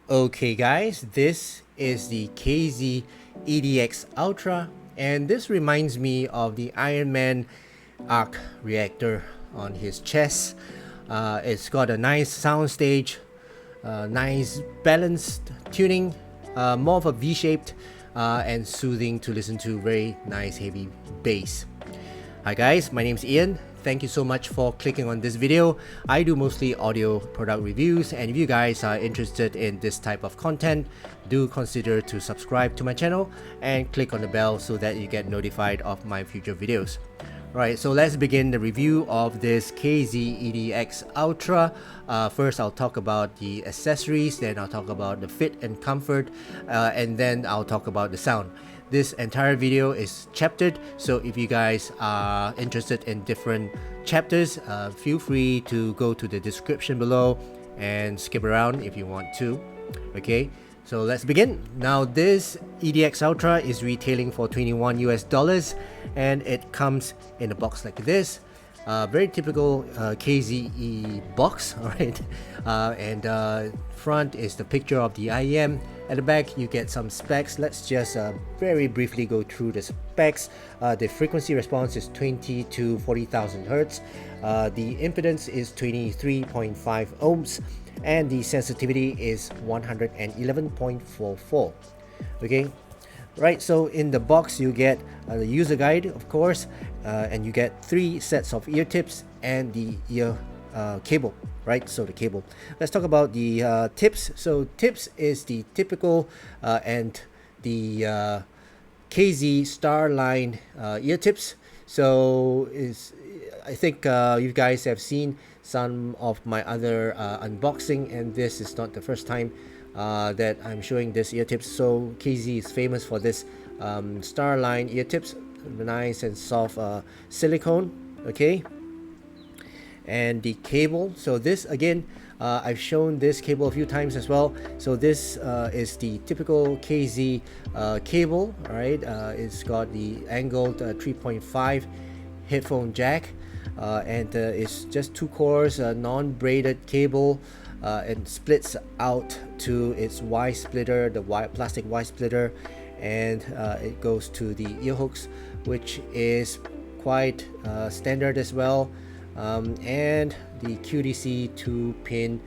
Okay guys, this is the KZ EDX Ultra, and this reminds me of the IRONMAN arc reactor on his chest. It's got a nice sound stage, nice balanced tuning, more of a V-shaped and soothing to listen to, very nice heavy bass. Hi guys, my name is Ian. Thank you so much for clicking on this video. I do mostly audio product reviews, and if you guys are interested in this type of content, do consider to subscribe to my channel and click on the bell so that you get notified of my future videos. Alright, so let's begin the review of this KZ EDX Ultra. First, I'll talk about the accessories, then I'll talk about the fit and comfort, and then I'll talk about the sound. This entire video is chaptered, so if you guys are interested in different chapters, feel free to go to the description below and skip around if you want to. Okay, so let's begin. Now this EDX Ultra is retailing for $21 US, and it comes in a box like this. Very typical KZE box, alright. And front is the picture of the IEM. At the back you get some specs. Let's just very briefly go through the specs. The frequency response is 20 to 40,000 Hertz. The impedance is 23.5 ohms, and the sensitivity is 111.44. Okay. Right, so in the box you get the user guide, of course, and you get 3 sets of ear tips and the ear cable, right? So the cable. Let's talk about the tips. So tips is the typical and the KZ Starline ear tips. So I think you guys have seen some of my other unboxing, and this is not the first time that I'm showing this ear tips. So KZ is famous for this Starline ear tips, nice and soft silicone. Okay, and the cable. So this again, I've shown this cable a few times as well. So this is the typical KZ cable. All right, it's got the angled 3.5 headphone jack, and it's just 2 cores, non-braided cable. And splits out to its Y splitter, the plastic Y splitter, and it goes to the ear hooks, which is quite standard as well, and the QDC 2-pin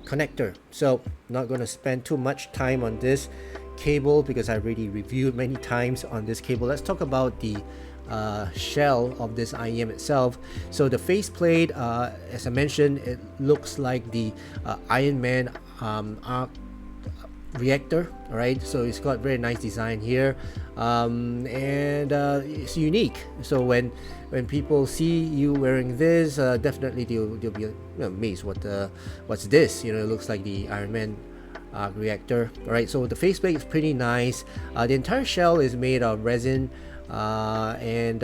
connector. So not going to spend too much time on this cable because I already reviewed many times on this cable. Let's talk about the shell of this IEM itself. So the faceplate, as I mentioned, it looks like the IRONMAN arc reactor. All right, so it's got very nice design here, and it's unique. So when people see you wearing this, definitely they'll be amazed. What's this? You know, it looks like the IRONMAN reactor. All right, so the faceplate is pretty nice. The entire shell is made of resin, and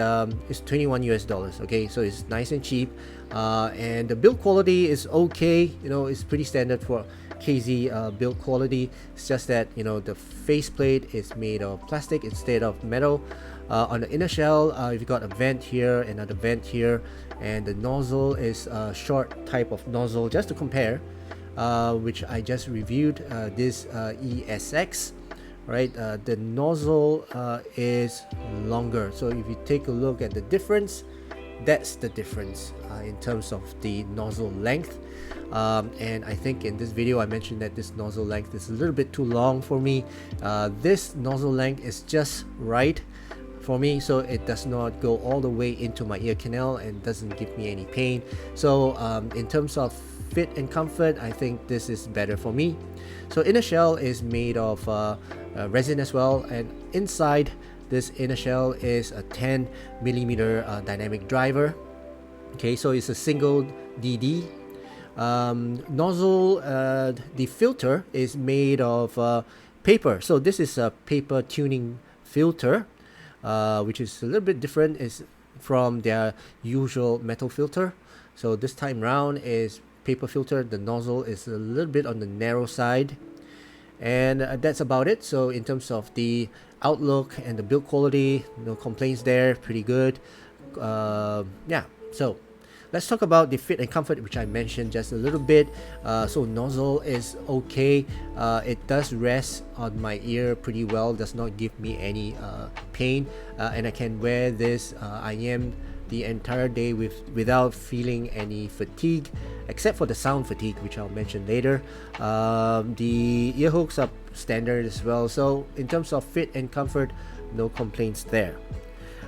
it's $21 US. Okay, so it's nice and cheap, and the build quality is okay. You know, it's pretty standard for KZ build quality. It's just that, you know, the faceplate is made of plastic instead of metal. On the inner shell, you've got a vent here, another vent here, and the nozzle is a short type of nozzle, just to compare, which I just reviewed, this ESX. Right, the nozzle is longer. So if you take a look at the difference, that's the difference in terms of the nozzle length. And I think in this video I mentioned that this nozzle length is a little bit too long for me. This nozzle length is just right for me, so it does not go all the way into my ear canal and doesn't give me any pain. So in terms of fit and comfort, I think this is better for me. So inner shell is made of resin as well, and inside this inner shell is a 10mm dynamic driver. Okay, so it's a single DD. Nozzle, the filter is made of paper. So this is a paper tuning filter, which is a little bit different is from their usual metal filter. So this time round is paper filter. The nozzle is a little bit on the narrow side, and that's about it. So in terms of the outlook and the build quality, no complaints there, pretty good. Yeah, so let's talk about the fit and comfort, which I mentioned just a little bit. So nozzle is okay. It does rest on my ear pretty well, does not give me any pain, and I can wear this IM the entire day without feeling any fatigue, except for the sound fatigue, which I'll mention later. The ear hooks are standard as well, so in terms of fit and comfort, no complaints there.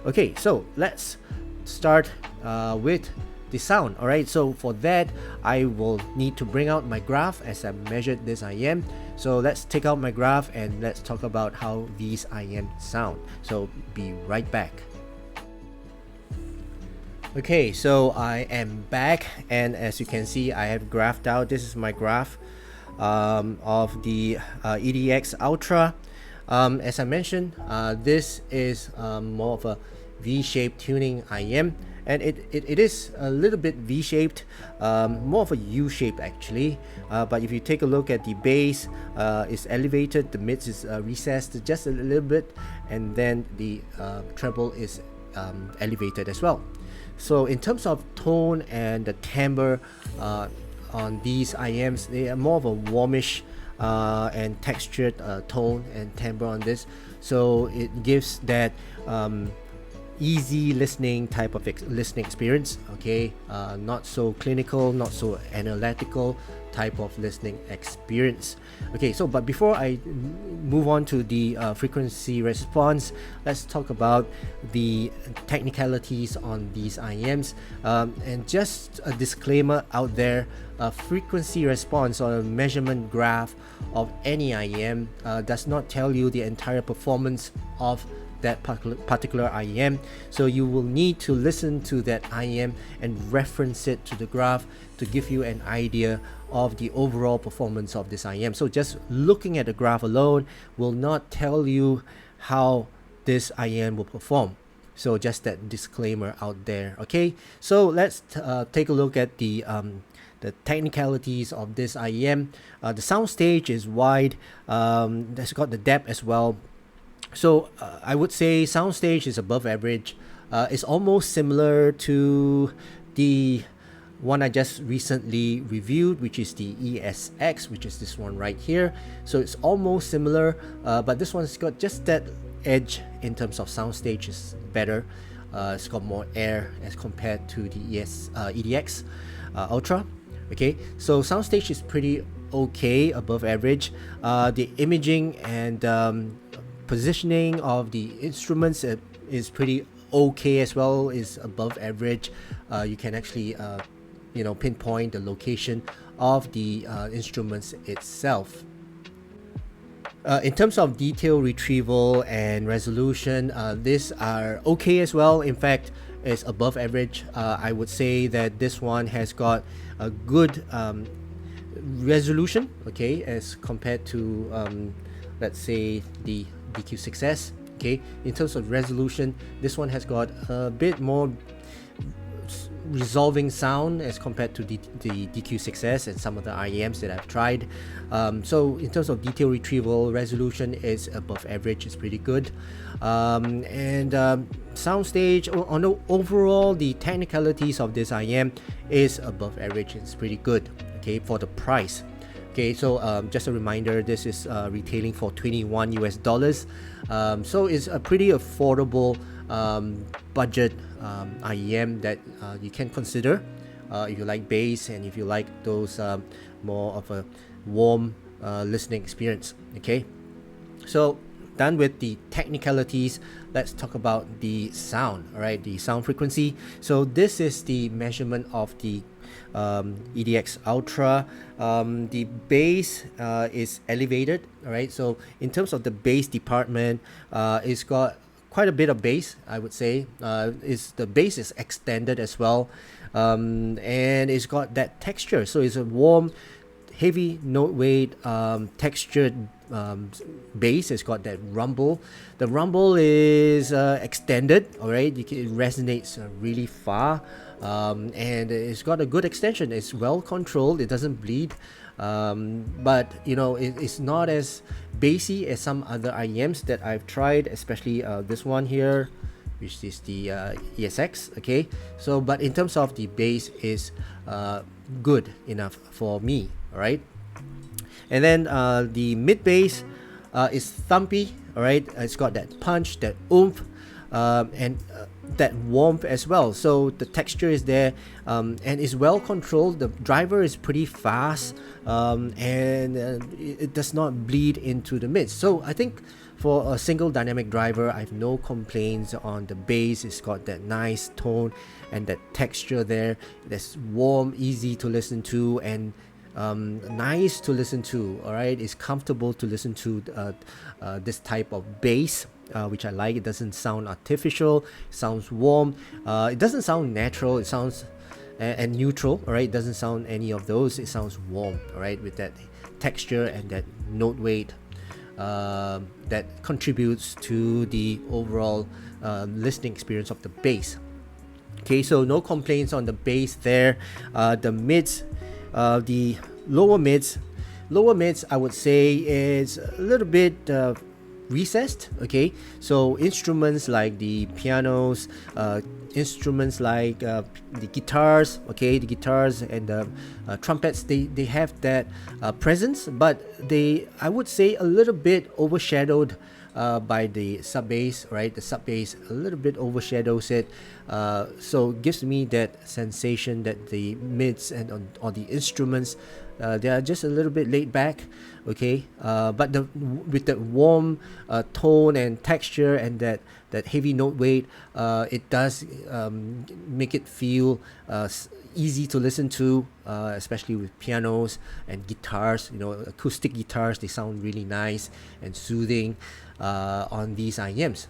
Okay, so let's start with the sound. All right, so for that I will need to bring out my graph as I measured this IM. So let's take out my graph and let's talk about how these IM sound. So be right back. Okay, so I am back, and as you can see, I have graphed out. This is my graph of the EDX Ultra. As I mentioned, this is more of a V-shaped tuning IM, and it is a little bit V-shaped, more of a U-shape actually, but if you take a look at the bass, it's elevated, the mids is recessed just a little bit, and then the treble is elevated as well. So in terms of tone and the timbre on these IMs, they are more of a warmish and textured tone and timbre on this, so it gives that easy listening type of listening experience. Okay, not so clinical, not so analytical type of listening experience. Okay, so but before I move on to the frequency response, let's talk about the technicalities on these IMs, and just a disclaimer out there, frequency response or a measurement graph of any IM does not tell you the entire performance of that particular IM. So you will need to listen to that IM and reference it to the graph to give you an idea of the overall performance of this IM. So just looking at the graph alone will not tell you how this IM will perform. So just that disclaimer out there. Okay, so let's take a look at the technicalities of this IM. The soundstage is wide. That's got the depth as well. So I would say soundstage is above average. It's almost similar to the one I just recently reviewed, which is the ESX, which is this one right here. So it's almost similar, but this one's got just that edge in terms of soundstage is better. It's got more air as compared to the EDX Ultra. Okay, so soundstage is pretty okay, above average. The imaging and positioning of the instruments is pretty okay as well, is above average. You can actually pinpoint the location of the instruments itself. In terms of detail retrieval and resolution, these are okay as well. In fact, it's above average. I would say that this one has got a good resolution, okay, as compared to let's say the DQ6S. Okay, in terms of resolution, this one has got a bit more resolving sound as compared to the DQ6S and some of the IEMs that I've tried. So in terms of detail retrieval, resolution is above average, it's pretty good. And soundstage, on the overall, the technicalities of this IEM is above average, it's pretty good, okay, for the price. Okay, so just a reminder, this is retailing for $21 US. So it's a pretty affordable budget IEM that you can consider if you like bass and if you like those more of a warm listening experience. Okay, so done with the technicalities, let's talk about the sound. All right, the sound frequency. So this is the measurement of the EDX Ultra. The bass is elevated. All right, so in terms of the bass department, it's got quite a bit of bass, I would say. The bass is extended as well, and it's got that texture. So it's a warm, heavy note weight, textured bass. It's got that rumble. The rumble is extended. All right, it resonates really far, and it's got a good extension. It's well controlled. It doesn't bleed, but it's not as bassy as some other IEMs that I've tried, especially this one here. which is the ESX. Okay, so but in terms of the bass is good enough for me. All right, and then the mid bass is thumpy. All right, it's got that punch, that oomph, and that warmth as well. So the texture is there, and is well controlled. The driver is pretty fast, and it does not bleed into the mids. So I think for a single dynamic driver, I have no complaints on the bass. It's got that nice tone and that texture there. That's warm, easy to listen to, and nice to listen to. All right, it's comfortable to listen to this type of bass, which I like. It doesn't sound artificial. It sounds warm. It doesn't sound natural. It sounds and neutral. All right, it doesn't sound any of those. It sounds warm. All right, with that texture and that note weight that contributes to the overall listening experience of the bass. Okay, so no complaints on the bass there. The mids, the lower mids, I would say is a little bit recessed. Okay, so instruments like the pianos, instruments like the guitars, okay, the guitars and the trumpets, they have that presence, but I would say a little bit overshadowed by the sub bass, right? The sub bass a little bit overshadows it, so gives me that sensation that the mids and or the instruments, they are just a little bit laid back, okay, but with that warm tone and texture and that heavy note weight, it does make it feel easy to listen to, especially with pianos and guitars. You know, acoustic guitars, they sound really nice and soothing on these IEMs.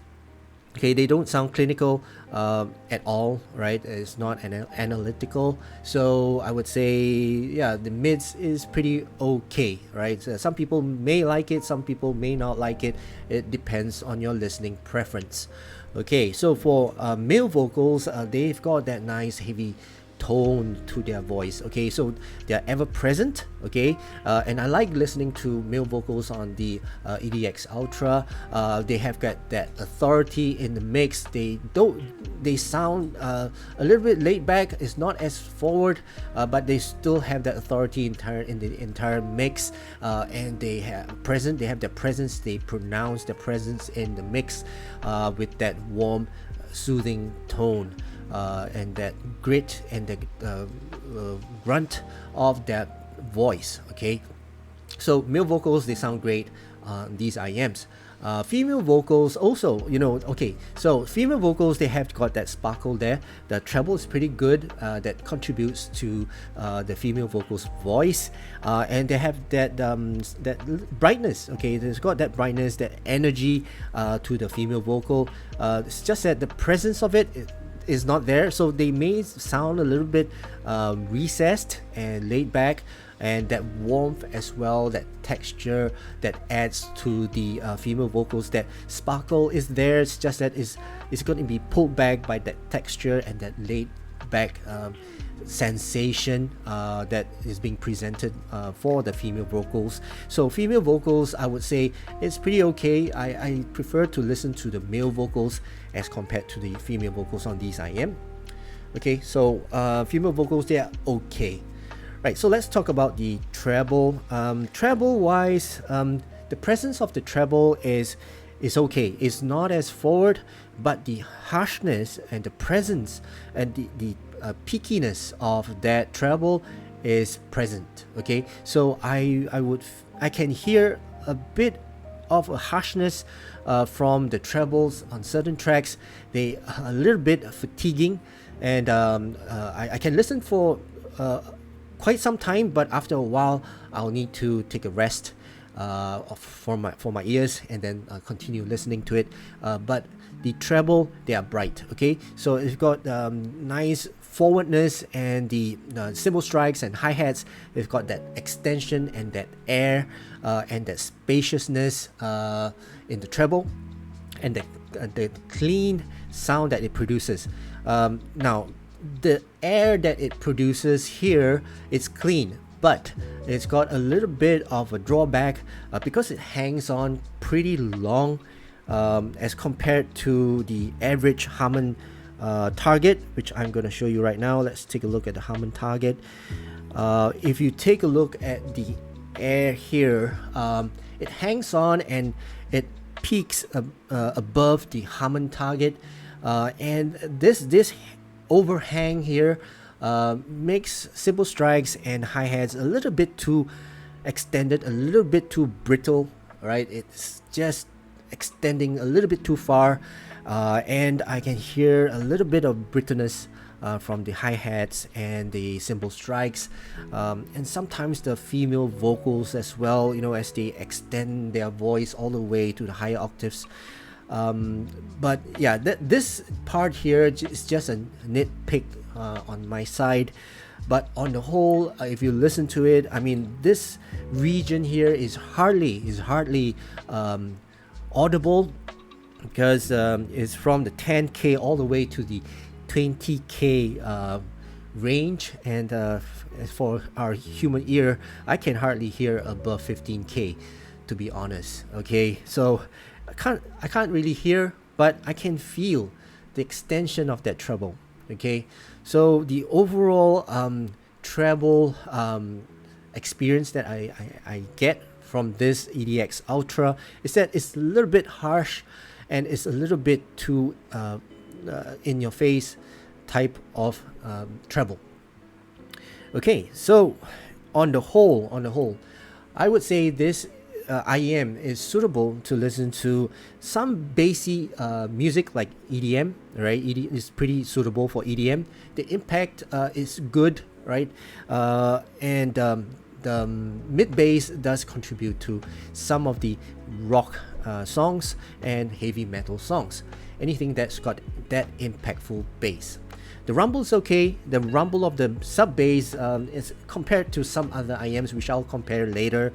Okay, they don't sound clinical at all, right? It's not analytical. So I would say, yeah, the mids is pretty okay, right? So some people may like it, some people may not like it. It depends on your listening preference. Okay, so for male vocals, they've got that nice heavy tone to their voice. Okay, so they're ever present. Okay, and I like listening to male vocals on the EDX Ultra. They have got that authority in the mix. They sound a little bit laid back. It's not as forward, but they still have that authority in the entire mix, and they have their presence. They pronounce their presence in the mix with that warm, soothing tone. And that grit and the grunt of that voice. Okay, so male vocals, they sound great on these IEMs. Female vocals also, you know, okay, so female vocals, they have got that sparkle there. The treble is pretty good, that contributes to the female vocals voice, and they have that brightness. Okay, there's got that brightness, that energy to the female vocal. It's just that the presence of it is not there, so they may sound a little bit recessed and laid back, and that warmth as well, that texture that adds to the female vocals. That sparkle is there. It's just that it's going to be pulled back by that texture and that laid back sensation that is being presented for the female vocals. So female vocals, I would say it's pretty okay. I prefer to listen to the male vocals as compared to the female vocals on these IM. Okay, so female vocals, they are okay. Right, so let's talk about the treble. Treble wise, the presence of the treble is okay. It's not as forward, but the harshness and the presence and the peakiness of that treble is present. Okay, so I can hear a bit of a harshness from the trebles on certain tracks. They are a little bit fatiguing, and I can listen for quite some time, but after a while I'll need to take a rest for my ears and then continue listening to it. But the treble, they are bright. Okay, so it's got nice forwardness, and the cymbal strikes and hi-hats, they've got that extension and that air and that spaciousness in the treble, and the clean sound that it produces. Now the air that it produces here, it's clean, but it's got a little bit of a drawback because it hangs on pretty long. as compared to the average Harman target, which I'm going to show you right now. Let's take a look at the Harman target. If you take a look at the air here, it hangs on and it peaks above the Harman target, and this overhang here makes simple strikes and hi-hats a little bit too extended, a little bit too brittle, right? It's just extending a little bit too far, and I can hear a little bit of brittleness from the hi-hats and the cymbal strikes, and sometimes the female vocals as well, you know, as they extend their voice all the way to the higher octaves. But yeah, this part here is just a nitpick on my side. But on the whole, if you listen to it, I mean, this region here is hardly audible, because it's from the 10K all the way to the 20K range, and as for our human ear, I can hardly hear above 15K, to be honest. Okay, so I can't really hear, but I can feel the extension of that treble. Okay, so the overall treble experience that I get from this EDX Ultra is that it's a little bit harsh, and it's a little bit too in your face type of treble. Okay, so on the whole, I would say this IEM is suitable to listen to some bassy music like EDM, right? Is pretty suitable for EDM. The impact is good, right? And the mid bass does contribute to some of the rock songs and heavy metal songs. Anything that's got that impactful bass. The rumble's okay. The rumble of the sub bass is compared to some other IEMs, which I'll compare later.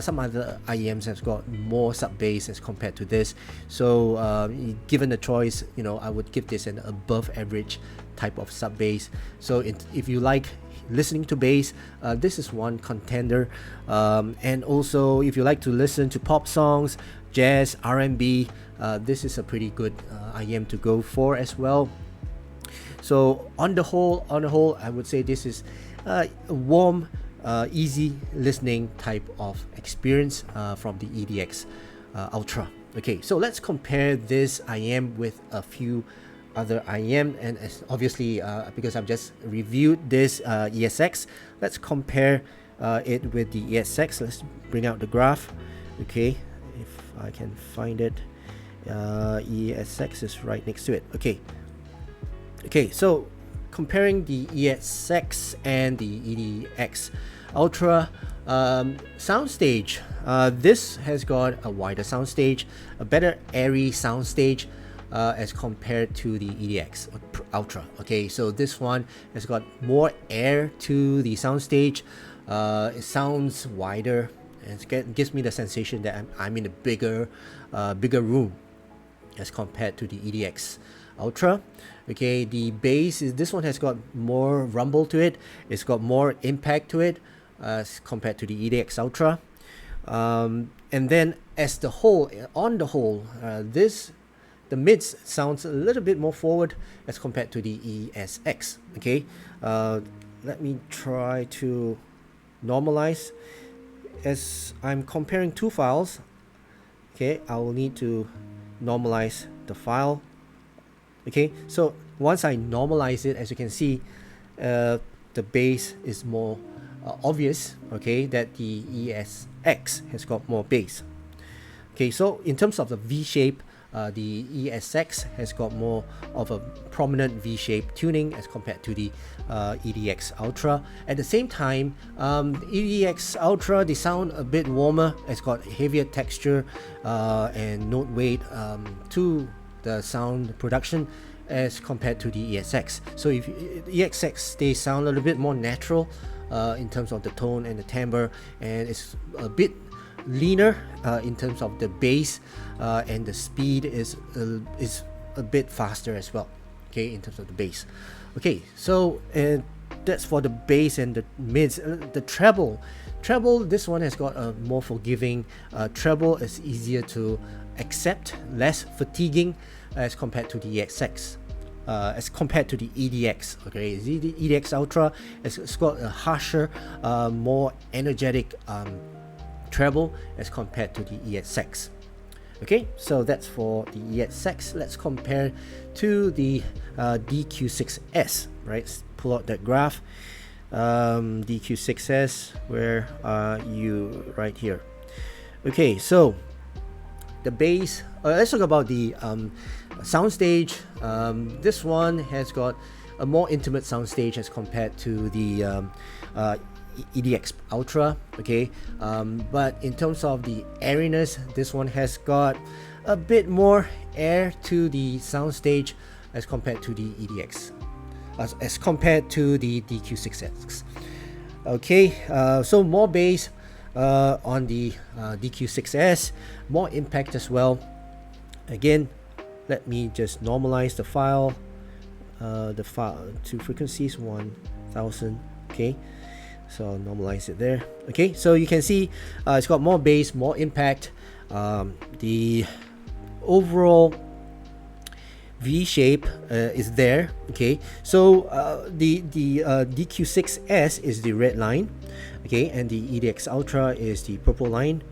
Some other IEMs has got more sub bass as compared to this. So given the choice, you know, I would give this an above average type of sub bass. So if you like listening to bass, this is one contender. And also, if you like to listen to pop songs, jazz, R&B, this is a pretty good IEM to go for as well. So on the whole, I would say this is a warm, easy listening type of experience from the EDX Ultra. Okay, so let's compare this IEM with a few other IEM, and obviously because I've just reviewed this ESX, let's compare it with the ESX. Let's bring out the graph. Okay, if I can find it, ESX is right next to it. Okay, so comparing the ESX and the EDX Ultra soundstage, this has got a wider soundstage, a better airy soundstage as compared to the EDX Ultra. Okay, so this one has got more air to the soundstage. It sounds wider, and it gives me the sensation that I'm in a bigger room as compared to the EDX Ultra. Okay, the bass is, this one has got more rumble to it. It's got more impact to it as compared to the EDX Ultra. And then as the whole, on the whole, the mids sounds a little bit more forward as compared to the ESX. Okay, let me try to normalize. As I'm comparing two files, okay, I will need to normalize the file. Okay, so once I normalize it, as you can see, the bass is more obvious, okay, that the ESX has got more bass. Okay, so in terms of the V shape, the ESX has got more of a prominent V-shape tuning as compared to the EDX Ultra. At the same time, EDX Ultra, they sound a bit warmer. It's got heavier texture and note weight to the sound production as compared to the ESX. So if ESX, they sound a little bit more natural in terms of the tone and the timbre, and it's a bit leaner in terms of the bass, and the speed is a bit faster as well, okay, in terms of the bass. Okay, so that's for the bass and the mids. The treble, this one has got a more forgiving treble. It's easier to except less fatiguing as compared to the EDX. As compared to the EDX, okay, the EDX Ultra it's got a harsher, more energetic treble as compared to the EDX. Okay, so that's for the EDX. Let's compare to the DQ6S, right? Let's pull out that graph. DQ6S, where are you? Right here. Okay, so the bass, let's talk about the soundstage. This one has got a more intimate soundstage as compared to the EDX Ultra, okay, but in terms of the airiness, this one has got a bit more air to the soundstage as compared to the EDX, as compared to the DQ6X. Okay, so more bass on the DQ6S, more impact as well. Again, let me just normalize the file to frequencies 1000. Okay, so normalize it there. Okay, so you can see it's got more bass, more impact. The overall V shape is there. Okay, so the DQ6S is the red line, okay, and the EDX Ultra is the purple line.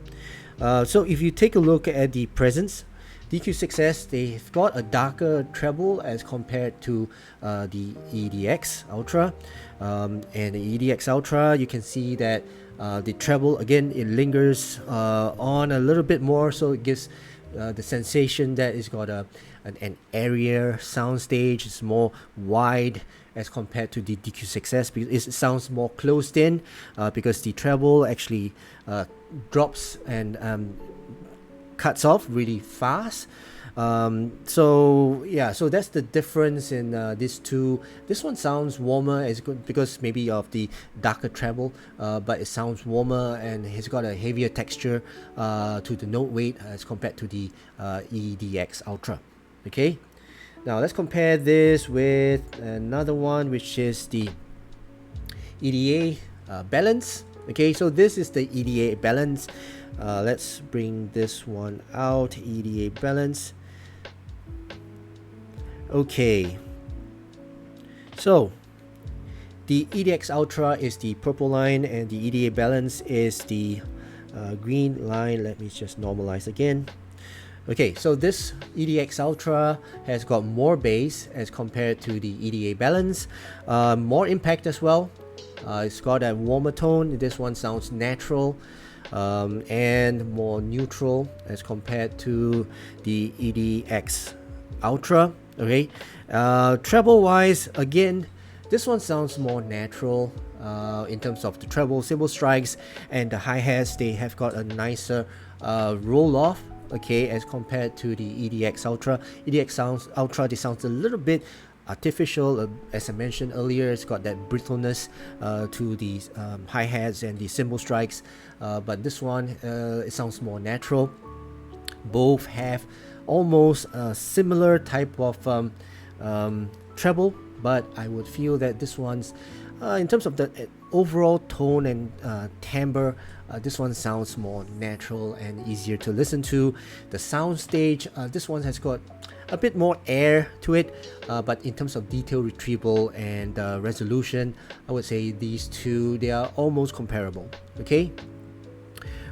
So if you take a look at the presence, DQ6S, they've got a darker treble as compared to the EDX Ultra, and the EDX Ultra, you can see that the treble, again, it lingers on a little bit more, so it gives the sensation that it's got an airier soundstage. It's more wide as compared to the DQ6S because it sounds more closed in, because the treble actually drops and cuts off really fast. So yeah, so that's the difference in these two. This one sounds warmer as good because maybe of the darker treble, but it sounds warmer and it's got a heavier texture to the note weight as compared to the EDX Ultra. Okay, now let's compare this with another one, which is the EDA Balance. Okay, so this is the EDA Balance. Let's bring this one out, EDA Balance. Okay, so the EDX Ultra is the purple line and the EDA Balance is the green line. Let me just normalize again. Okay, so this EDX Ultra has got more bass as compared to the EDA Balance, more impact as well. It's got a warmer tone. This one sounds natural and more neutral as compared to the EDX Ultra. Okay, treble wise, again, this one sounds more natural in terms of the treble, cymbal strikes, and the hi-hats. They have got a nicer roll off, okay, as compared to the EDX Ultra. EDX Ultra, they sounds a little bit artificial, as I mentioned earlier. It's got that brittleness to the hi-hats and the cymbal strikes, but this one it sounds more natural. Both have almost a similar type of treble, but I would feel that this one's in terms of the overall tone and timbre, this one sounds more natural and easier to listen to. The soundstage, this one has got a bit more air to it, but in terms of detail retrieval and resolution, I would say these two, they are almost comparable. Okay,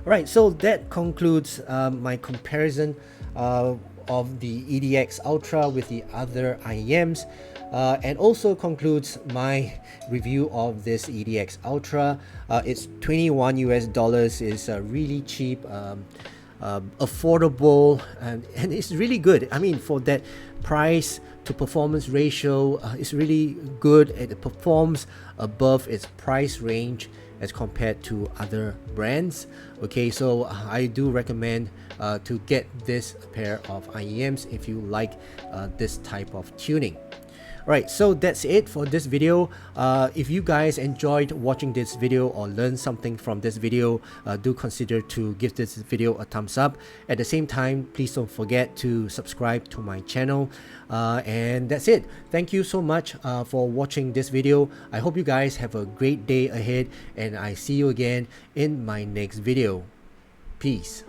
alright, so that concludes my comparison of the EDX Ultra with the other IEMs, and also concludes my review of this EDX Ultra. It's $21 US, is really cheap, affordable, and it's really good. I mean, for that price to performance ratio, it's really good. It performs above its price range as compared to other brands. Okay, so I do recommend to get this pair of IEMs if you like this type of tuning. Alright, so that's it for this video. If you guys enjoyed watching this video or learned something from this video, do consider to give this video a thumbs up. At the same time, please don't forget to subscribe to my channel. And that's it. Thank you so much for watching this video. I hope you guys have a great day ahead, and I see you again in my next video. Peace.